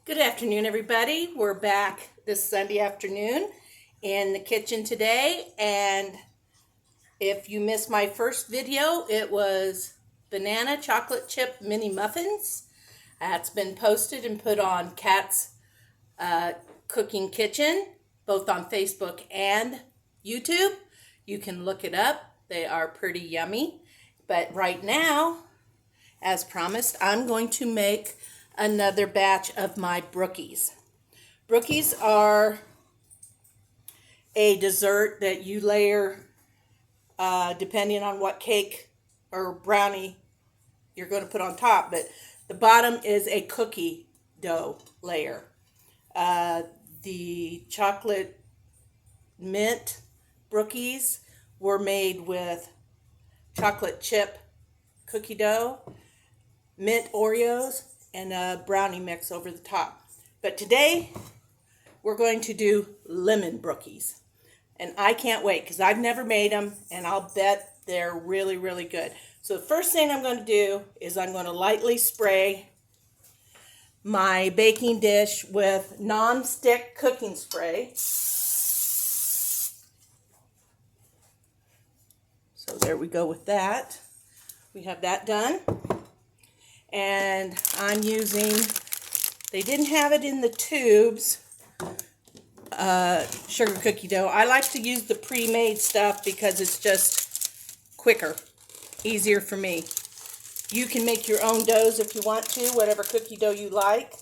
Good afternoon, everybody. We're back this Sunday afternoon in the kitchen today, and if you missed my first video, it was banana chocolate chip mini muffins. That's been posted and put on Kat's Cooking Kitchen, both on Facebook and YouTube. You can look it up. They are pretty yummy. But right now, as promised, I'm going to make another batch of my Broockies. Broockies are a dessert that you layer depending on what cake or brownie you're going to put on top, but the bottom is a cookie dough layer. The chocolate mint Broockies were made with chocolate chip cookie dough, mint Oreos, and a brownie mix over the top. But today, we're going to do lemon Broockies. And I can't wait because I've never made them, and I'll bet they're really, really good. So the first thing I'm going to do is I'm going to lightly spray my baking dish with non-stick cooking spray. So there we go with that. We have that done. And I'm using, they didn't have it in the tubes, sugar cookie dough. I like to use the pre-made stuff because it's just quicker, easier for me. You can make your own doughs if you want to, whatever cookie dough you like.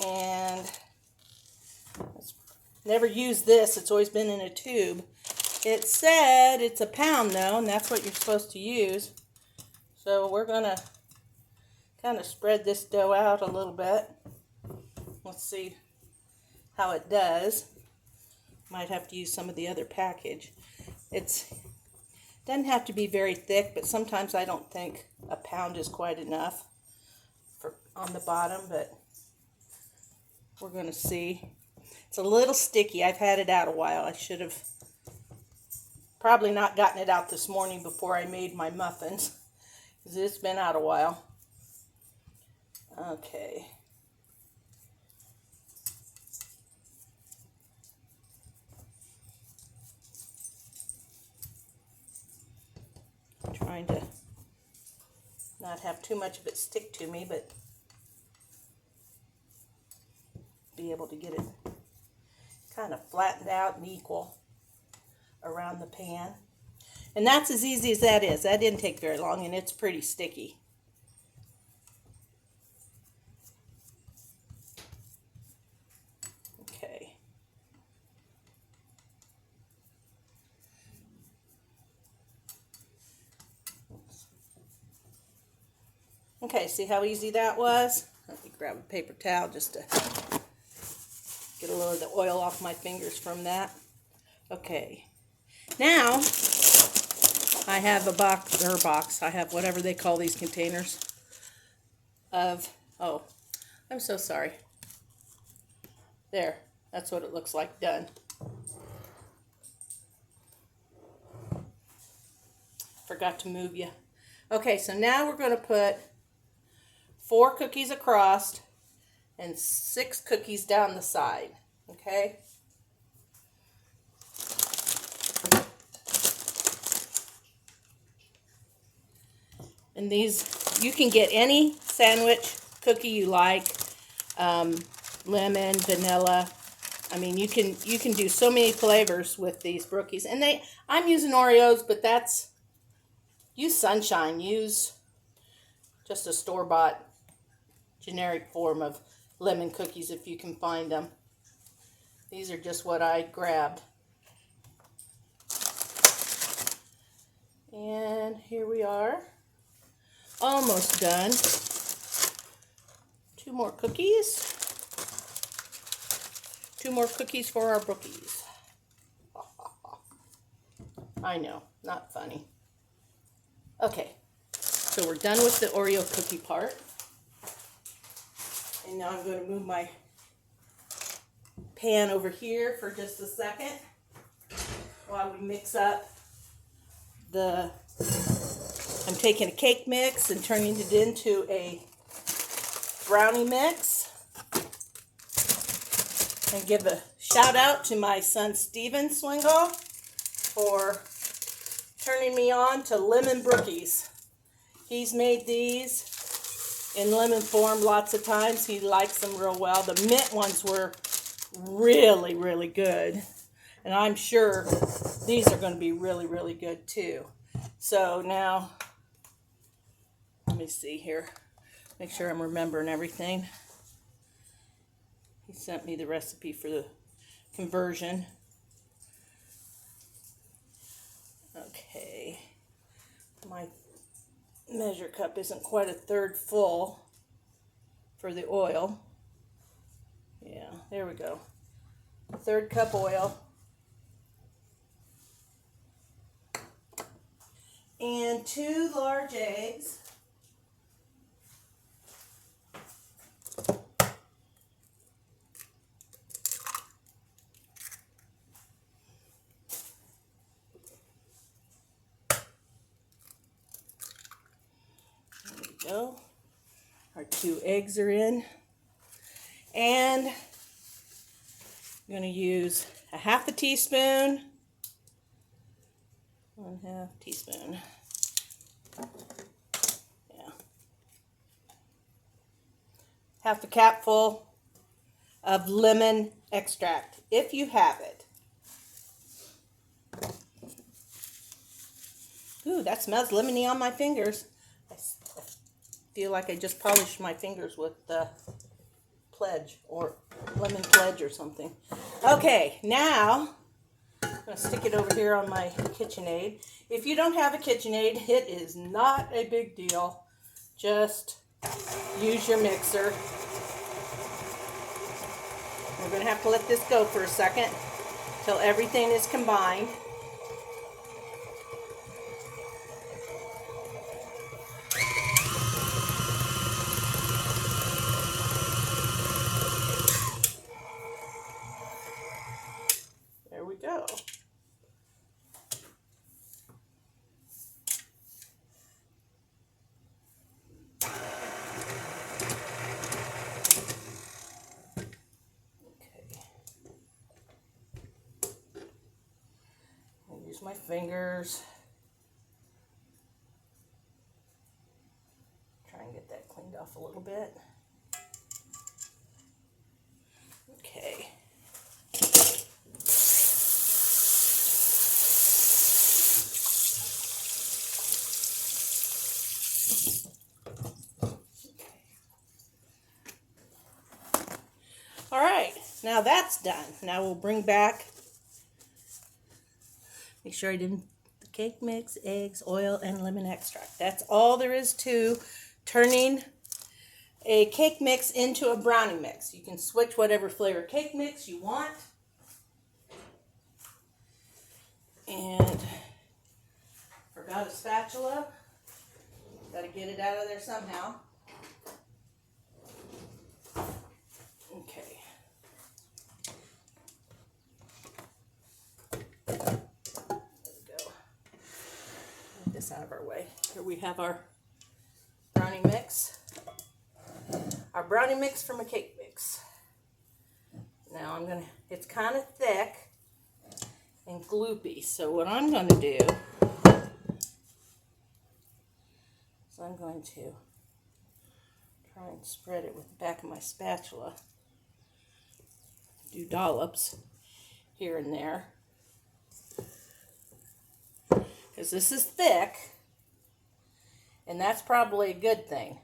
And never used this, it's always been in a tube. It said it's a pound though, and that's what you're supposed to use. So we're going to kind of spread this dough out a little bit. Let's see how it does. Might have to use some of the other package. It doesn't have to be very thick, but sometimes I don't think a pound is quite enough for on the bottom, but we're going to see. It's a little sticky. I've had it out a while. I should have probably not gotten it out this morning before I made my muffins, because it's been out a while. Okay. I'm trying to not have too much of it stick to me, but be able to get it kind of flattened out and equal around the pan. And that's as easy as that is. That didn't take very long, and it's pretty sticky. Okay, see how easy that was? Let me grab a paper towel just to get a little of the oil off my fingers from that. Okay, now I have a box, I have whatever they call these containers of, oh, I'm so sorry. There, that's what it looks like done. Forgot to move you. Okay, so now we're going to put 4 cookies across and 6 cookies down the side, okay? And these, you can get any sandwich cookie you like, lemon, vanilla. I mean, you can do so many flavors with these Broockies. And I'm using Oreos, but use Sunshine, use just a store-bought generic form of lemon cookies if you can find them. These are just what I grabbed. And here we are. Almost done. 2 more cookies. 2 more cookies for our Broockies. I know, not funny. Okay, so we're done with the Oreo cookie part. And now I'm going to move my pan over here for just a second while we mix up I'm taking a cake mix and turning it into a brownie mix. And give a shout out to my son Steven Swingle for turning me on to lemon Broockies. He's made these in lemon form lots of times. He likes them real well. The mint ones were really, really good. And I'm sure these are going to be really, really good too. So now, let me see here. Make sure I'm remembering everything. He sent me the recipe for the conversion. Okay. My measure cup isn't quite a third full for the oil. Yeah, there we go. 1/3 cup oil. And 2 large eggs. There we go. Our 2 eggs are in. And I'm going to use a 1/2 teaspoon. 1/2 teaspoon. Yeah. 1/2 capful of lemon extract, if you have it. Ooh, that smells lemony on my fingers. I feel like I just polished my fingers with Pledge or lemon Pledge or something. Okay, now I'm going to stick it over here on my KitchenAid. If you don't have a KitchenAid, it is not a big deal. Just use your mixer. We're going to have to let this go for a second till everything is combined. There we go. Use my fingers. Try and get that cleaned off a little bit. Okay. All right, now that's done. Now we'll bring back, make sure I didn't, the cake mix, eggs, oil, and lemon extract. That's all there is to turning a cake mix into a brownie mix. You can switch whatever flavor cake mix you want. And forgot a spatula. Got to get it out of there somehow. Okay. There we go. Get this out of our way. Here we have our brownie mix. Our brownie mix from a cake mix. Now I'm going to, it's kind of thick and gloopy. So what I'm going to do is I'm going to try and spread it with the back of my spatula. Do dollops here and there. Because this is thick, and that's probably a good thing.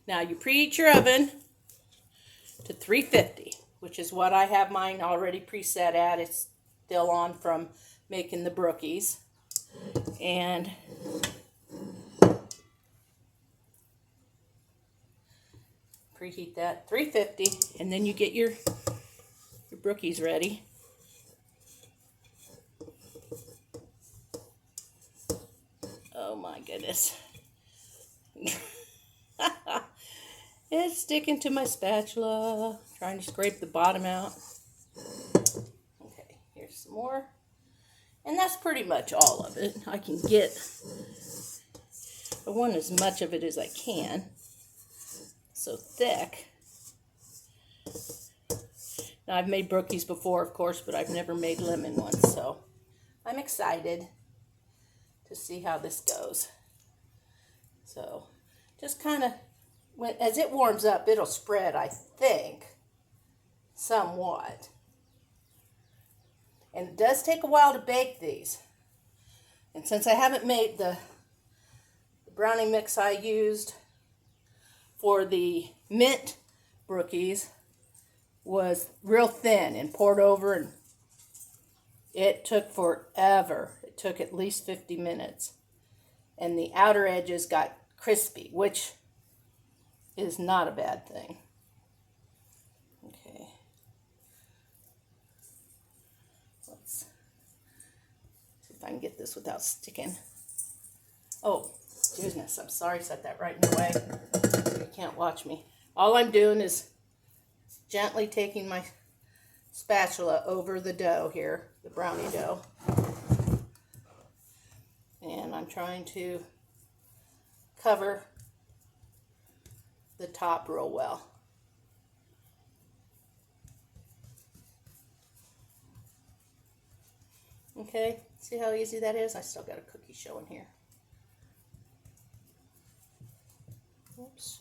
Now you preheat your oven to 350, which is what I have mine already preset at. It's still on from making the Broockies. And preheat that 350, and then you get your Broockies ready. Oh my goodness. It's sticking to my spatula. Trying to scrape the bottom out. Okay, here's some more. And that's pretty much all of it. I can get, I want as much of it as I can. So thick. Now, I've made Broockies before, of course, but I've never made lemon ones, so I'm excited to see how this goes. So just kind of, as it warms up, it'll spread, I think, somewhat. And it does take a while to bake these. And since I haven't made the brownie mix I used for the mint Broockies was real thin and poured over, and it took forever. It took at least 50 minutes. And the outer edges got crispy, which is not a bad thing. Okay. Let's see if I can get this without sticking. Oh, goodness, I'm sorry, set that right in the way. You can't watch me. All I'm doing is gently taking my spatula over the dough here, the brownie dough. And I'm trying to cover the top real well. Okay, see how easy that is? I still got a cookie showing here. Oops.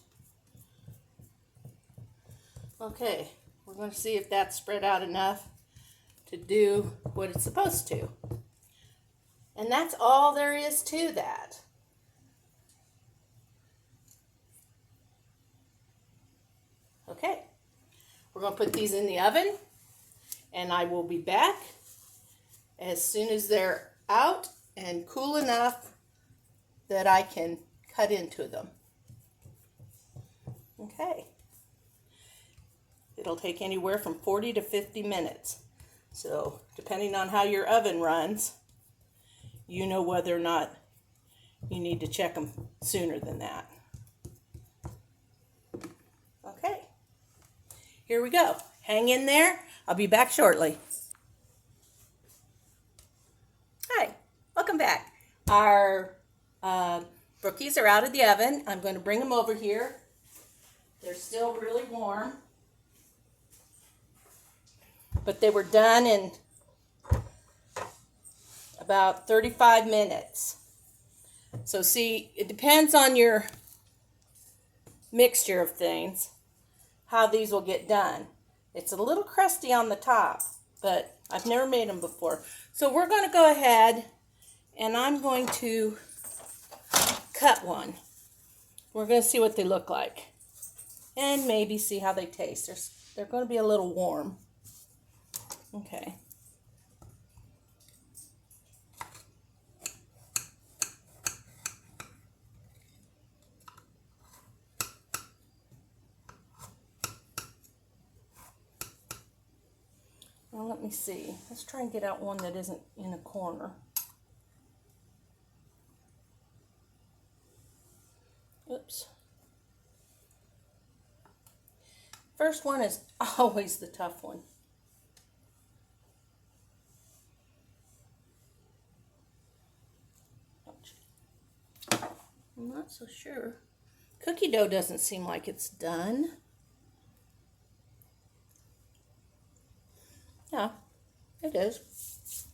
Okay, we're going to see if that's spread out enough to do what it's supposed to. And that's all there is to that. Okay, we're going to put these in the oven, and I will be back as soon as they're out and cool enough that I can cut into them. Okay. It'll take anywhere from 40 to 50 minutes. So, depending on how your oven runs, you know whether or not you need to check them sooner than that. Okay. Here we go. Hang in there. I'll be back shortly. Hi. Welcome back. Our Broockies are out of the oven. I'm going to bring them over here. They're still really warm. But they were done in about 35 minutes. So see, it depends on your mixture of things, how these will get done. It's a little crusty on the top, but I've never made them before. So we're going to go ahead and I'm going to cut one. We're going to see what they look like and maybe see how they taste. They're going to be a little warm. Okay. Well, let me see. Let's try and get out one that isn't in a corner. Oops. First one is always the tough one. I'm not so sure. Cookie dough doesn't seem like it's done. Yeah, it is.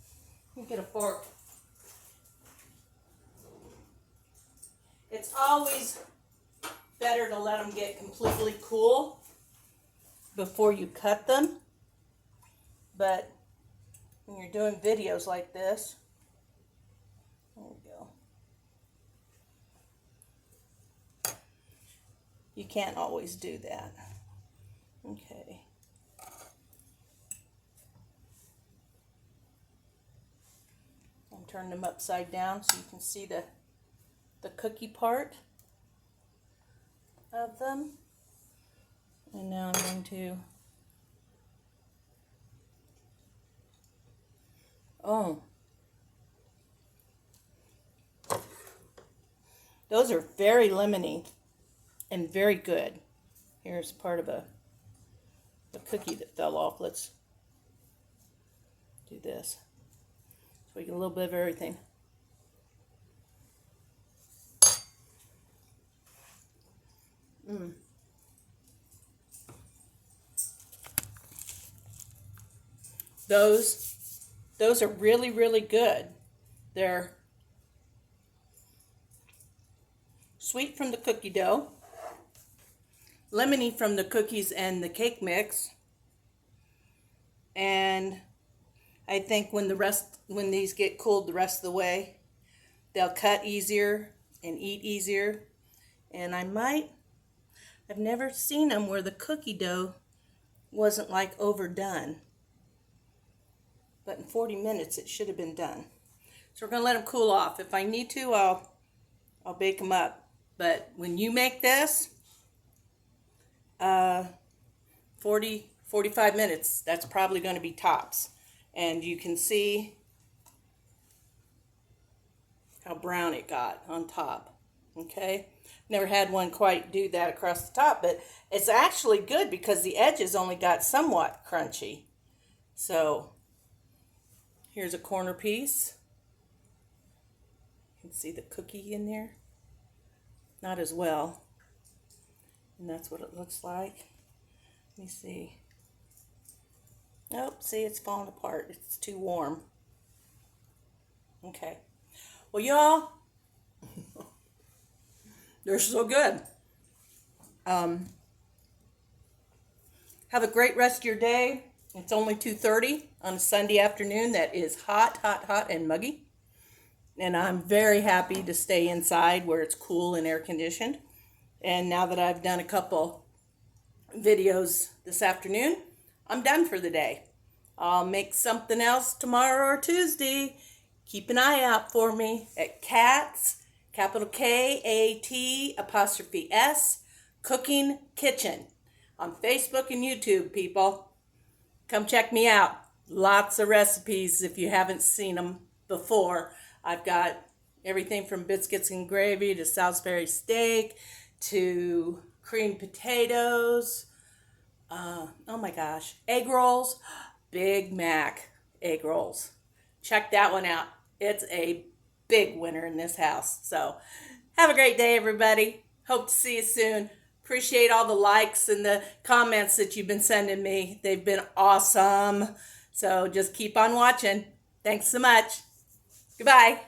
Let me get a fork. It's always better to let them get completely cool before you cut them. But when you're doing videos like this, there we go. You can't always do that. Okay. I'm turning them upside down so you can see the cookie part of them. And now I'm going to, those are very lemony and very good. Here's part of a cookie that fell off. Let's do this. So we get a little bit of everything. Those are really, really good. They're sweet from the cookie dough, lemony from the cookies and the cake mix, and I think when these get cooled the rest of the way, they'll cut easier and eat easier. And I've never seen them where the cookie dough wasn't like overdone. But in 40 minutes it should have been done. So we're going to let them cool off. If I need to, I'll bake them up. But when you make this, 45 minutes, that's probably going to be tops. And you can see how brown it got on top. Okay? Never had one quite do that across the top, but it's actually good because the edges only got somewhat crunchy. So here's a corner piece. You can see the cookie in there. Not as well. And that's what it looks like. Let me see. Nope, see, it's falling apart. It's too warm. Okay. Well, y'all, they're so good. Have a great rest of your day. It's only 2:30 on a Sunday afternoon that is hot, hot, hot and muggy. And I'm very happy to stay inside where it's cool and air conditioned. And now that I've done a couple videos this afternoon, I'm done for the day. I'll make something else tomorrow or Tuesday. Keep an eye out for me at Katz, capital K-A-T apostrophe S, Cooking Kitchen on Facebook and YouTube, people. Come check me out. Lots of recipes if you haven't seen them before. I've got everything from biscuits and gravy to Salisbury steak to creamed potatoes. Oh my gosh, egg rolls, Big Mac egg rolls. Check that one out. It's a big winner in this house. So have a great day, everybody. Hope to see you soon. Appreciate all the likes and the comments that you've been sending me. They've been awesome. So just keep on watching. Thanks so much. Goodbye.